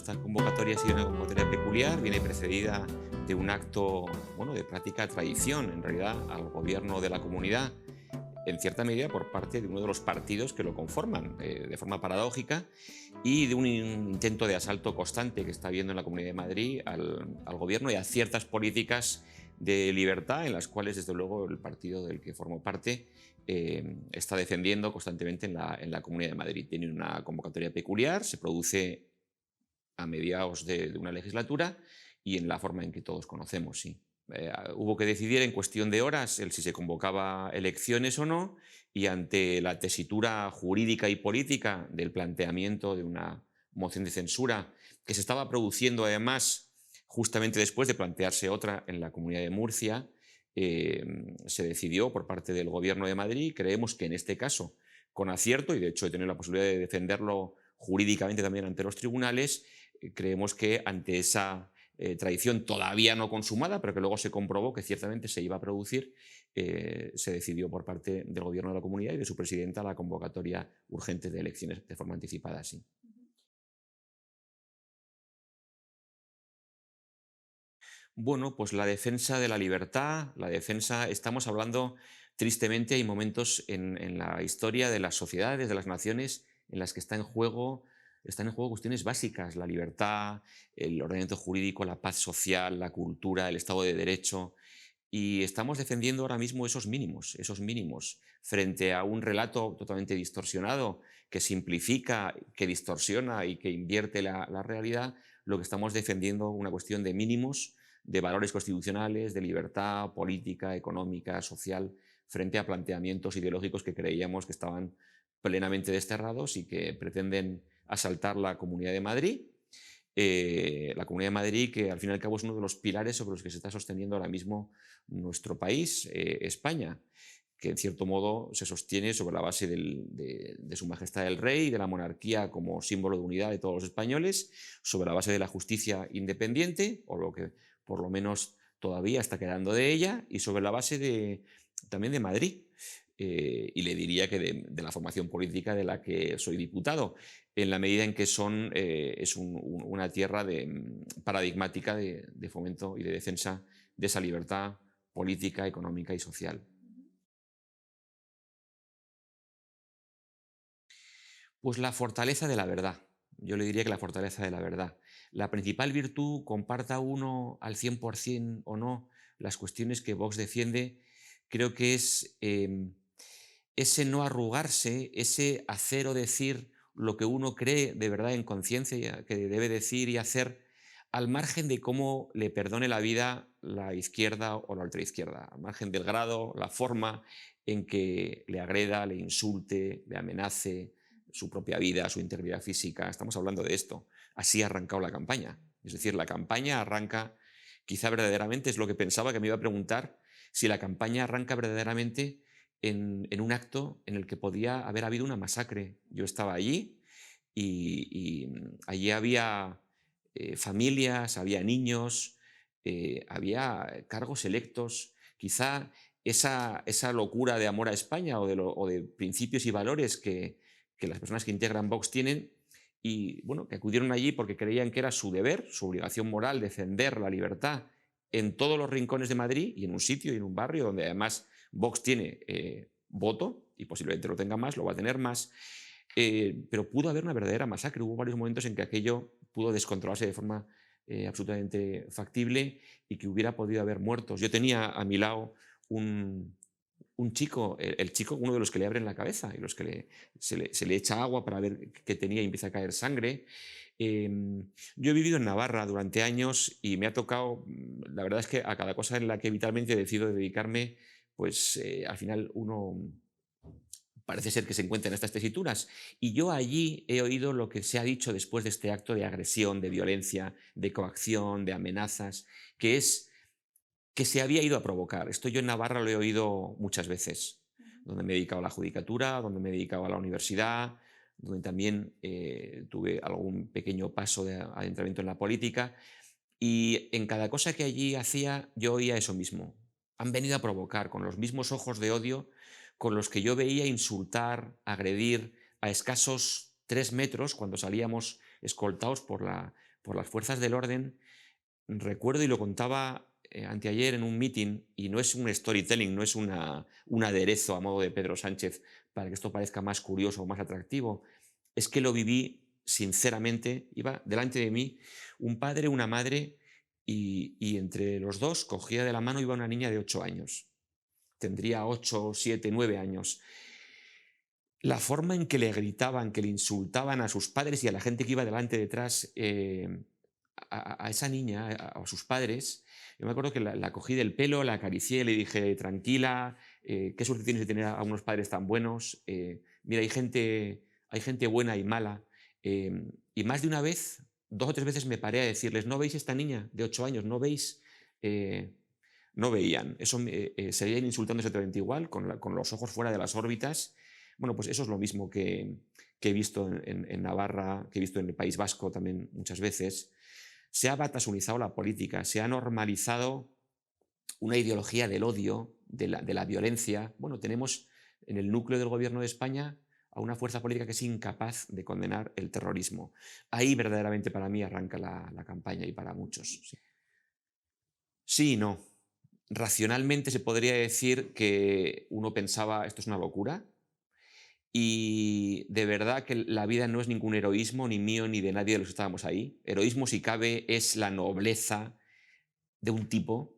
esta convocatoria ha sido una convocatoria peculiar, viene precedida de un acto, bueno, de práctica traición, en realidad, al gobierno de la comunidad, en cierta medida por parte de uno de los partidos que lo conforman, de forma paradójica, y de un intento de asalto constante que está habiendo en la Comunidad de Madrid al gobierno y a ciertas políticas de libertad en las cuales, desde luego, el partido del que formo parte está defendiendo constantemente en la Comunidad de Madrid. Tiene una convocatoria peculiar, se produce a mediados de una legislatura y en la forma en que todos conocemos, sí. Hubo que decidir en cuestión de horas el si se convocaba elecciones o no, y ante la tesitura jurídica y política del planteamiento de una moción de censura que se estaba produciendo además justamente después de plantearse otra en la Comunidad de Murcia, eh, se decidió por parte del Gobierno de Madrid, creemos que en este caso con acierto, y de hecho he tenido la posibilidad de defenderlo jurídicamente también ante los tribunales, creemos que ante esa traición todavía no consumada, pero que luego se comprobó que ciertamente se iba a producir, se decidió por parte del Gobierno de la Comunidad y de su presidenta la convocatoria urgente de elecciones de forma anticipada, sí. Bueno, pues la defensa de la libertad, la defensa, estamos hablando, tristemente, hay momentos en la historia de las sociedades, de las naciones, en las que están en juego cuestiones básicas, la libertad, el ordenamiento jurídico, la paz social, la cultura, el Estado de Derecho. Y estamos defendiendo ahora mismo esos mínimos, frente a un relato totalmente distorsionado que simplifica, que distorsiona y que invierte la realidad. Lo que estamos defendiendo una cuestión de mínimos, de valores constitucionales, de libertad política, económica, social, frente a planteamientos ideológicos que creíamos que estaban plenamente desterrados y que pretenden asaltar la Comunidad de Madrid. La Comunidad de Madrid, que al fin y al cabo es uno de los pilares sobre los que se está sosteniendo ahora mismo nuestro país, España, que en cierto modo se sostiene sobre la base de Su Majestad el Rey y de la monarquía como símbolo de unidad de todos los españoles, sobre la base de la justicia independiente, o lo que por lo menos todavía está quedando de ella, y sobre la base también de Madrid. Y le diría que de la formación política de la que soy diputado, en la medida en que es una tierra paradigmática de fomento y de defensa de esa libertad política, económica y social. Pues la fortaleza de la verdad. Yo le diría que la fortaleza de la verdad. La principal virtud, comparta uno al 100% o no las cuestiones que Vox defiende, creo que es ese no arrugarse, ese hacer o decir lo que uno cree de verdad en conciencia que debe decir y hacer, al margen de cómo le perdone la vida la izquierda o la ultraizquierda, al margen del grado, la forma en que le agreda, le insulte, le amenace su propia vida, su integridad física. Estamos hablando de esto. Así ha arrancado la campaña. Es decir, la campaña arranca, quizá verdaderamente es lo que pensaba que me iba a preguntar, si la campaña arranca verdaderamente en un acto en el que podía haber habido una masacre. Yo estaba allí y allí había familias, había niños, había cargos electos. Quizá esa locura de amor a España o de principios y valores que las personas que integran Vox tienen, y bueno, que acudieron allí porque creían que era su deber, su obligación moral, defender la libertad en todos los rincones de Madrid y en un sitio y en un barrio donde además Vox tiene voto y posiblemente lo tenga más, lo va a tener más, pero pudo haber una verdadera masacre. Hubo varios momentos en que aquello pudo descontrolarse de forma absolutamente factible y que hubiera podido haber muertos. Yo tenía a mi lado un chico, el chico, uno de los que le abren la cabeza y los que se le echa agua para ver qué tenía y empieza a caer sangre. Yo he vivido en Navarra durante años y me ha tocado, la verdad es que a cada cosa en la que vitalmente decido dedicarme, pues al final uno parece ser que se encuentra en estas tesituras. Y yo allí he oído lo que se ha dicho después de este acto de agresión, de violencia, de coacción, de amenazas, que es que se había ido a provocar. Esto yo en Navarra lo he oído muchas veces, donde me he dedicado a la judicatura, donde me he dedicado a la universidad, donde también tuve algún pequeño paso de adentramiento en la política, y en cada cosa que allí hacía yo oía eso mismo. Han venido a provocar con los mismos ojos de odio con los que yo veía insultar, agredir a escasos 3 metros cuando salíamos escoltados por las fuerzas del orden. Recuerdo, y lo contaba anteayer en un meeting, y no es un storytelling, no es un aderezo a modo de Pedro Sánchez para que esto parezca más curioso o más atractivo, es que lo viví sinceramente. Iba delante de mí un padre, una madre, y entre los dos cogía de la mano iba una niña de 8 años. Tendría 8, 7, 9 años. La forma en que le gritaban, que le insultaban a sus padres y a la gente que iba delante detrás, a esa niña, a sus padres, yo me acuerdo que la cogí del pelo, la acaricié, le dije: tranquila, qué suerte tienes de tener a unos padres tan buenos. Mira, hay gente buena y mala. Y más de una vez, 2 o 3 veces me paré a decirles: ¿no veis esta niña de 8 años? ¿No veis? Eh, no veían. Eso seguían insultando exactamente igual, con los ojos fuera de las órbitas. Bueno, pues eso es lo mismo que he visto en Navarra, que he visto en el País Vasco también muchas veces. Se ha batasunizado la política, se ha normalizado una ideología del odio, de la violencia. Bueno, tenemos en el núcleo del gobierno de España a una fuerza política que es incapaz de condenar el terrorismo. Ahí verdaderamente para mí arranca la campaña, y para muchos. Sí. Sí y no. Racionalmente se podría decir que uno pensaba: esto es una locura, y de verdad que la vida no es ningún heroísmo, ni mío ni de nadie de los que estábamos ahí. Heroísmo, si cabe, es la nobleza de un tipo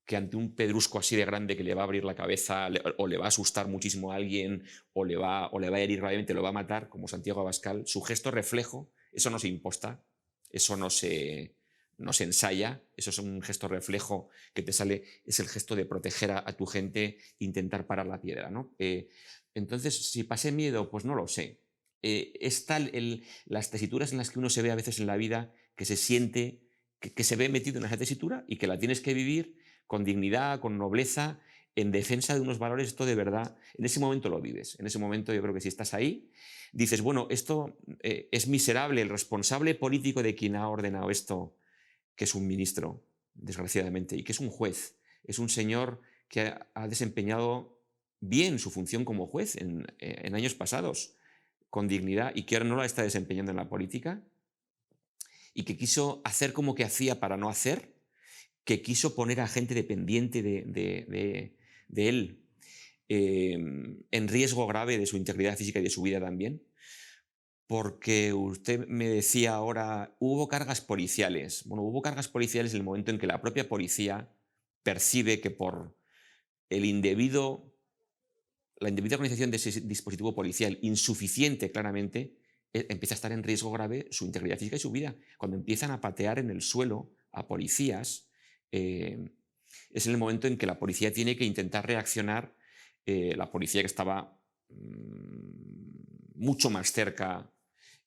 que ante un pedrusco así de grande que le va a abrir la cabeza, o le va a asustar muchísimo a alguien, o le va a herir gravemente, lo va a matar, como Santiago Abascal, su gesto reflejo, eso no se imposta, eso no se ensaya, eso es un gesto reflejo que te sale, es el gesto de proteger a tu gente, intentar parar la piedra, ¿no? Entonces, si pasé miedo, pues no lo sé. Es tal las tesituras en las que uno se ve a veces en la vida, que se siente que se ve metido en esa tesitura y que la tienes que vivir con dignidad, con nobleza, en defensa de unos valores. Esto de verdad, en ese momento lo vives. En ese momento yo creo que si estás ahí, dices: bueno, esto es miserable, el responsable político de quien ha ordenado esto, que es un ministro, desgraciadamente, y que es un juez, es un señor que ha desempeñado bien su función como juez en años pasados, con dignidad, y que ahora no la está desempeñando en la política, y que quiso hacer como que hacía para no hacer, que quiso poner a gente dependiente de él, en riesgo grave de su integridad física y de su vida también. Porque usted me decía ahora, hubo cargas policiales. Bueno, hubo cargas policiales en el momento en que la propia policía percibe que por el indebido, la indebida organización de ese dispositivo policial, insuficiente claramente, empieza a estar en riesgo grave su integridad física y su vida. Cuando empiezan a patear en el suelo a policías, eh, es en el momento en que la policía tiene que intentar reaccionar. La policía, que estaba mucho más cerca,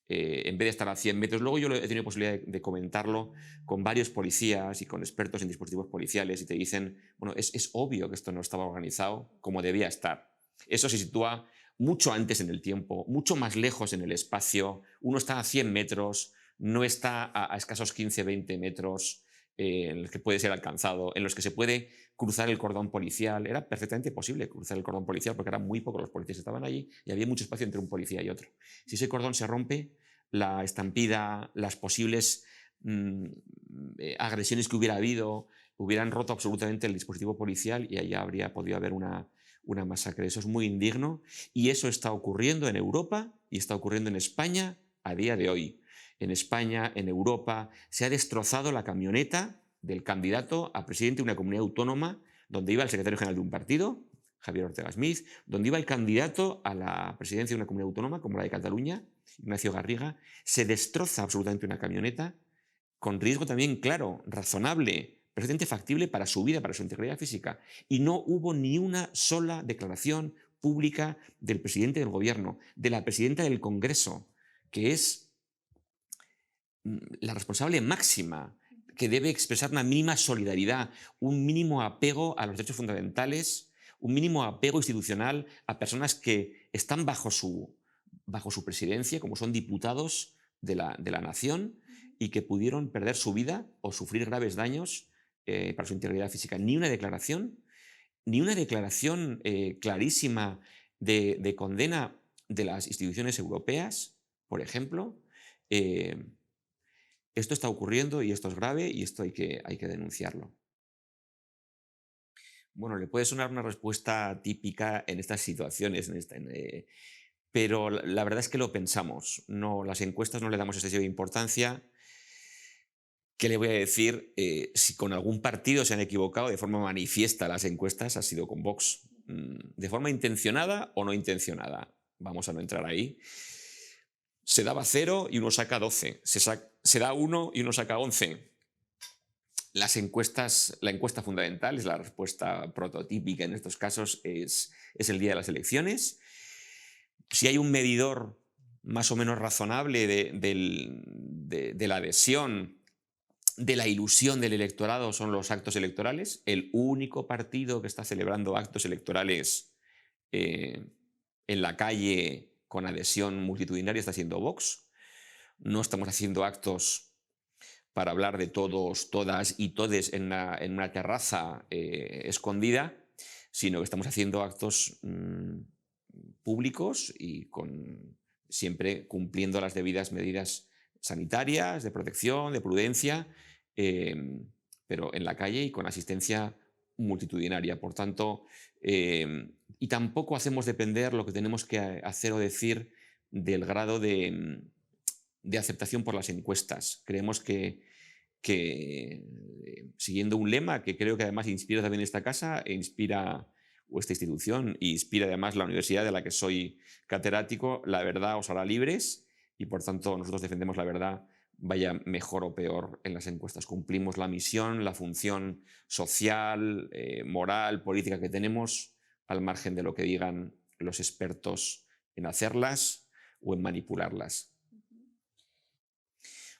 en vez de estar a 100 metros. Luego yo he tenido posibilidad de comentarlo con varios policías y con expertos en dispositivos policiales, y te dicen: bueno, es obvio que esto no estaba organizado como debía estar. Eso se sitúa mucho antes en el tiempo, mucho más lejos en el espacio. Uno está a 100 metros, no está a escasos 15, 20 metros, en los que puede ser alcanzado, en los que se puede cruzar el cordón policial. Era perfectamente posible cruzar el cordón policial, porque eran muy pocos los policías que estaban allí y había mucho espacio entre un policía y otro. Si ese cordón se rompe, la estampida, las posibles agresiones que hubiera habido, hubieran roto absolutamente el dispositivo policial, y allá habría podido haber una masacre. Eso es muy indigno, y eso está ocurriendo en Europa y está ocurriendo en España a día de hoy. En España, en Europa, se ha destrozado la camioneta del candidato a presidente de una comunidad autónoma, donde iba el secretario general de un partido, Javier Ortega Smith, donde iba el candidato a la presidencia de una comunidad autónoma como la de Cataluña, Ignacio Garriga. Se destroza absolutamente una camioneta, con riesgo también, claro, razonable, perfectamente factible para su vida, para su integridad física. Y no hubo ni una sola declaración pública del presidente del gobierno, de la presidenta del Congreso, que es la responsable máxima, que debe expresar una mínima solidaridad, un mínimo apego a los derechos fundamentales, un mínimo apego institucional a personas que están bajo su presidencia, como son diputados de la nación, y que pudieron perder su vida o sufrir graves daños para su integridad física. Ni una declaración clarísima de condena de las instituciones europeas, por ejemplo. esto está ocurriendo y esto es grave y esto hay que denunciarlo. Bueno, le puede sonar una respuesta típica en estas situaciones, pero la verdad es que lo pensamos. No, las encuestas no le damos excesiva importancia. ¿Qué le voy a decir? Si con algún partido se han equivocado de forma manifiesta las encuestas, ha sido con Vox. De forma intencionada o no intencionada. Vamos a no entrar ahí. Se daba 0 y uno saca 12. Se da 1 y uno saca 11. Las encuestas, la encuesta fundamental, es la respuesta prototípica en estos casos, es el día de las elecciones. Si hay un medidor más o menos razonable de la adhesión, de la ilusión del electorado, son los actos electorales. El único partido que está celebrando actos electorales eh, en la calle con adhesión multitudinaria está siendo Vox. No estamos haciendo actos para hablar de todos, todas y todes en una terraza escondida, sino que estamos haciendo actos públicos y siempre cumpliendo las debidas medidas sanitarias, de protección, de prudencia, pero en la calle y con asistencia multitudinaria. Por tanto, y tampoco hacemos depender lo que tenemos que hacer o decir del grado de aceptación por las encuestas. Creemos que siguiendo un lema que creo que además inspira también esta casa, e inspira o esta institución, e inspira además la universidad de la que soy catedrático, la verdad os hará libres y por tanto nosotros defendemos la verdad, vaya mejor o peor en las encuestas. Cumplimos la misión, la función social, moral, política que tenemos, al margen de lo que digan los expertos en hacerlas o en manipularlas.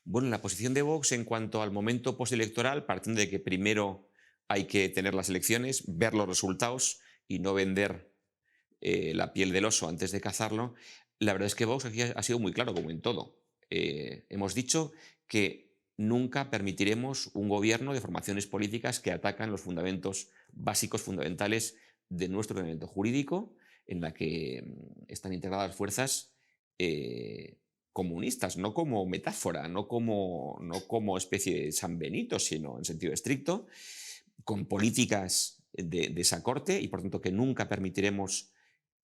Bueno, la posición de Vox en cuanto al momento postelectoral, partiendo de que primero hay que tener las elecciones, ver los resultados y no vender la piel del oso antes de cazarlo, la verdad es que Vox aquí ha sido muy claro, como en todo. Hemos dicho que nunca permitiremos un gobierno de formaciones políticas que atacan los fundamentos básicos, fundamentales de nuestro ordenamiento jurídico, en la que están integradas fuerzas comunistas, no como metáfora, no como especie de San Benito, sino en sentido estricto, con políticas de esa corte y por tanto que nunca permitiremos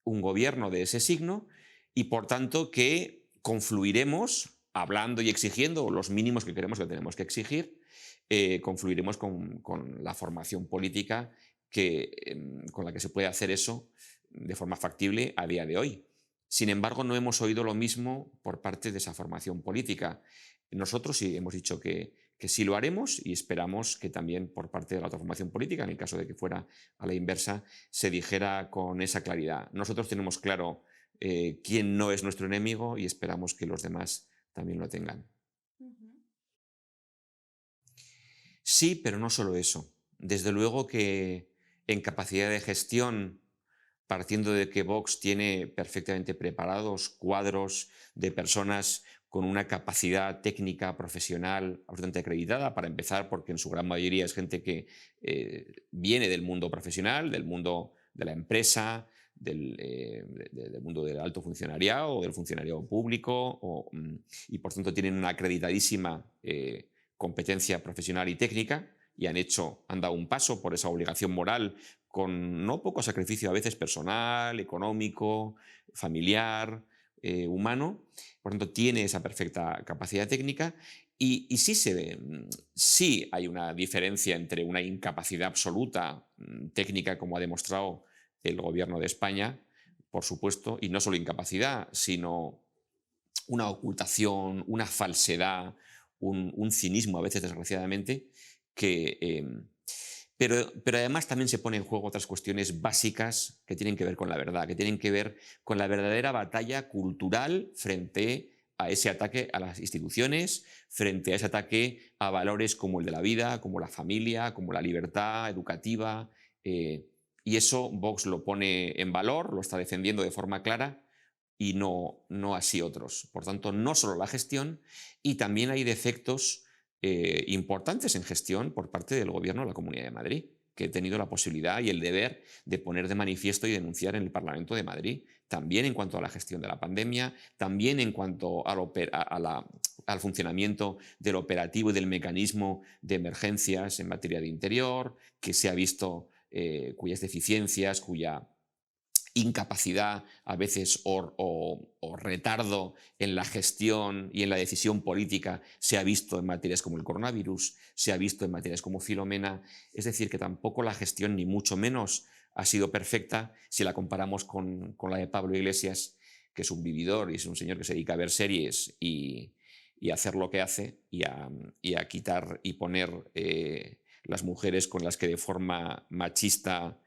un gobierno de ese signo y por tanto que confluiremos hablando y exigiendo los mínimos que queremos que tenemos que exigir, confluiremos con la formación política con la que se puede hacer eso de forma factible a día de hoy. Sin embargo, no hemos oído lo mismo por parte de esa formación política. Nosotros sí hemos dicho que sí lo haremos y esperamos que también por parte de la otra formación política, en el caso de que fuera a la inversa, se dijera con esa claridad. Nosotros tenemos claro quién no es nuestro enemigo y esperamos que los demás también lo tengan. Ujú. Sí, pero no solo eso. Desde luego que en capacidad de gestión, partiendo de que Vox tiene perfectamente preparados cuadros de personas con una capacidad técnica profesional absolutamente acreditada, para empezar, porque en su gran mayoría es gente que viene del mundo profesional, del mundo de la empresa, del mundo del alto funcionariado o del funcionariado público, y por tanto tienen una acreditadísima competencia profesional y técnica y han dado un paso por esa obligación moral con no poco sacrificio a veces personal, económico, familiar, humano. Por tanto, tiene esa perfecta capacidad técnica y sí se ve, sí hay una diferencia entre una incapacidad absoluta técnica, como ha demostrado el gobierno de España, por supuesto, y no solo incapacidad, sino una ocultación, una falsedad, un cinismo a veces, desgraciadamente, que, pero además también se pone en juego otras cuestiones básicas que tienen que ver con la verdad, que tienen que ver con la verdadera batalla cultural frente a ese ataque a las instituciones, frente a ese ataque a valores como el de la vida, como la familia, como la libertad educativa. Y eso Vox lo pone en valor, lo está defendiendo de forma clara y no así otros. Por tanto, no solo la gestión, y también hay defectos importantes en gestión por parte del Gobierno de la Comunidad de Madrid. que he tenido la posibilidad y el deber de poner de manifiesto y denunciar en el Parlamento de Madrid. También en cuanto a la gestión de la pandemia, también en cuanto al funcionamiento del operativo y del mecanismo de emergencias en materia de interior, que se ha visto cuyas deficiencias, cuya incapacidad a veces o retardo en la gestión y en la decisión política se ha visto en materias como el coronavirus, se ha visto en materias como Filomena. Es decir, que tampoco la gestión, ni mucho menos, ha sido perfecta si la comparamos con la de Pablo Iglesias, que es un vividor y es un señor que se dedica a ver series y a hacer lo que hace y a quitar y poner las mujeres con las que de forma machista,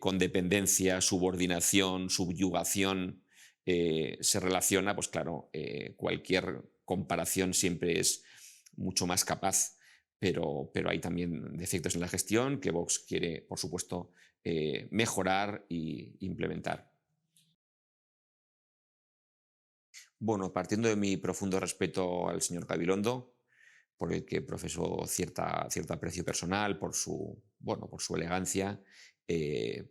con dependencia, subordinación, subyugación, se relaciona, pues claro, cualquier comparación siempre es mucho más capaz, pero hay también defectos en la gestión que Vox quiere, por supuesto, mejorar e implementar. Bueno, partiendo de mi profundo respeto al señor Gabilondo, por el que profesó cierto aprecio personal, por su elegancia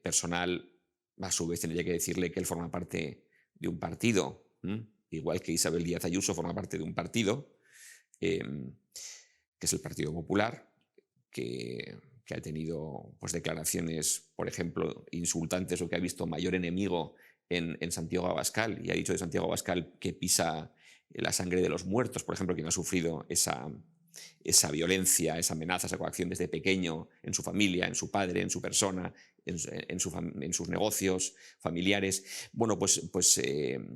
personal. A su vez, tendría que decirle que él forma parte de un partido, igual que Isabel Díaz Ayuso forma parte de un partido, em, que es el Partido Popular, que ha tenido pues, declaraciones, por ejemplo, insultantes, o que ha visto mayor enemigo en Santiago Abascal, y ha dicho de Santiago Abascal que pisa la sangre de los muertos, por ejemplo, quien ha sufrido esa violencia, esa amenaza, esa coacción desde pequeño en su familia, en su padre, en su persona, en sus negocios familiares. Bueno, pues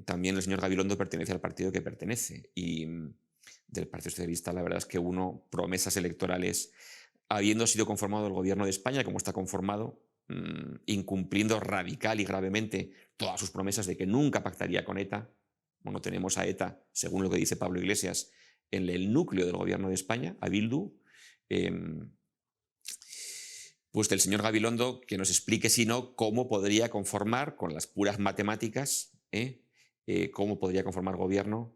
también el señor Gabilondo pertenece al partido que pertenece y del Partido Socialista la verdad es que uno, promesas electorales, habiendo sido conformado el gobierno de España como está conformado, incumpliendo radical y gravemente todas sus promesas de que nunca pactaría con ETA. Bueno, tenemos a ETA, según lo que dice Pablo Iglesias, en el núcleo del gobierno de España, a Bildu, pues del señor Gabilondo, que nos explique, si no, cómo podría conformar, con las puras matemáticas, cómo podría conformar gobierno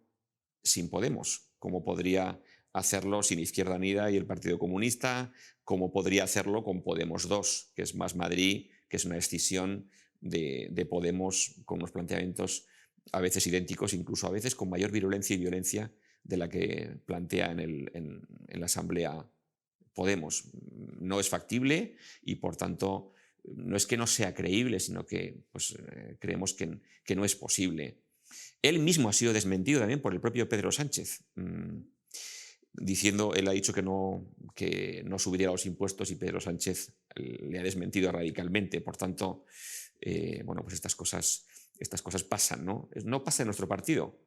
sin Podemos, cómo podría hacerlo sin Izquierda Unida y el Partido Comunista, cómo podría hacerlo con Podemos 2, que es Más Madrid, que es una escisión de Podemos con unos planteamientos a veces idénticos, incluso a veces con mayor virulencia y violencia de la que plantea en la Asamblea Podemos. No es factible y, por tanto, no es que no sea creíble, sino que pues, creemos que no es posible. Él mismo ha sido desmentido también por el propio Pedro Sánchez, diciendo, él ha dicho que no subiría los impuestos y Pedro Sánchez le ha desmentido radicalmente. Por tanto, bueno, pues estas cosas pasan, ¿no? No pasa en nuestro partido.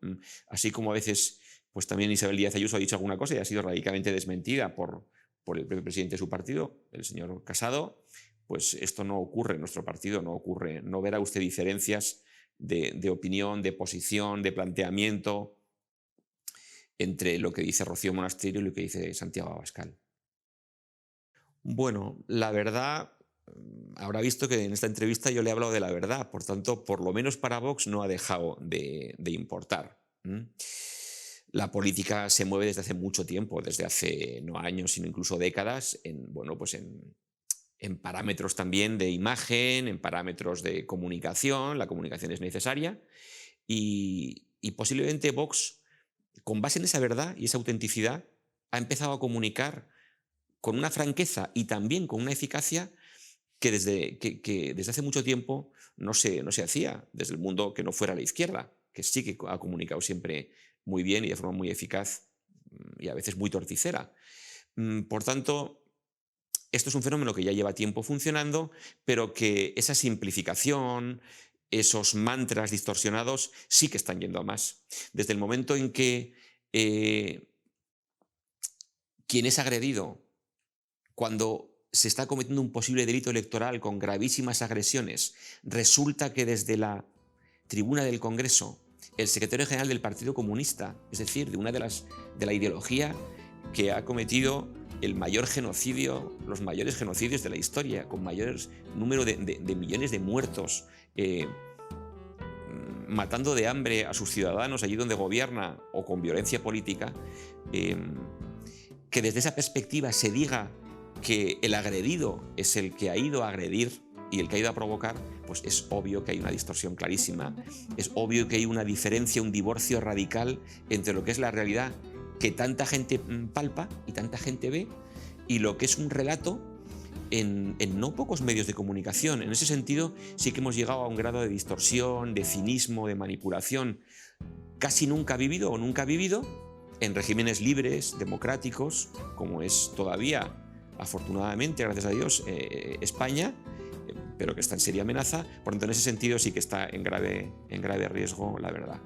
Así como a veces, pues también Isabel Díaz Ayuso ha dicho alguna cosa y ha sido radicalmente desmentida por el propio presidente de su partido, el señor Casado, pues esto no ocurre en nuestro partido, no ocurre. No verá usted diferencias de opinión, de posición, de planteamiento entre lo que dice Rocío Monasterio y lo que dice Santiago Abascal. Bueno, la verdad, habrá visto que en esta entrevista yo le he hablado de la verdad, por tanto, por lo menos para Vox no ha dejado de importar. La política se mueve desde hace mucho tiempo, desde hace no años, sino incluso décadas, en parámetros también de imagen, en parámetros de comunicación. La comunicación es necesaria y posiblemente Vox, con base en esa verdad y esa autenticidad, ha empezado a comunicar con una franqueza y también con una eficacia que desde hace mucho tiempo no se hacía desde el mundo que no fuera la izquierda, que sí que ha comunicado siempre muy bien y de forma muy eficaz y a veces muy torticera. Por tanto, esto es un fenómeno que ya lleva tiempo funcionando, pero que esa simplificación, esos mantras distorsionados sí que están yendo a más. Desde el momento en que quien es agredido cuando se está cometiendo un posible delito electoral con gravísimas agresiones, resulta que desde la tribuna del Congreso el secretario general del Partido Comunista, es decir, de la ideología que ha cometido el mayor genocidio, los mayores genocidios de la historia, con mayor número de millones de muertos, matando de hambre a sus ciudadanos allí donde gobierna o con violencia política, que desde esa perspectiva se diga que el agredido es el que ha ido a agredir y el que ha ido a provocar, pues es obvio que hay una distorsión clarísima. Es obvio que hay una diferencia, un divorcio radical entre lo que es la realidad que tanta gente palpa y tanta gente ve y lo que es un relato en no pocos medios de comunicación. En ese sentido, sí que hemos llegado a un grado de distorsión, de cinismo, de manipulación casi nunca vivido o nunca vivido en regímenes libres, democráticos, como es todavía, afortunadamente, gracias a Dios, España, pero que está en seria amenaza. Por tanto, en ese sentido sí que está en grave riesgo la verdad.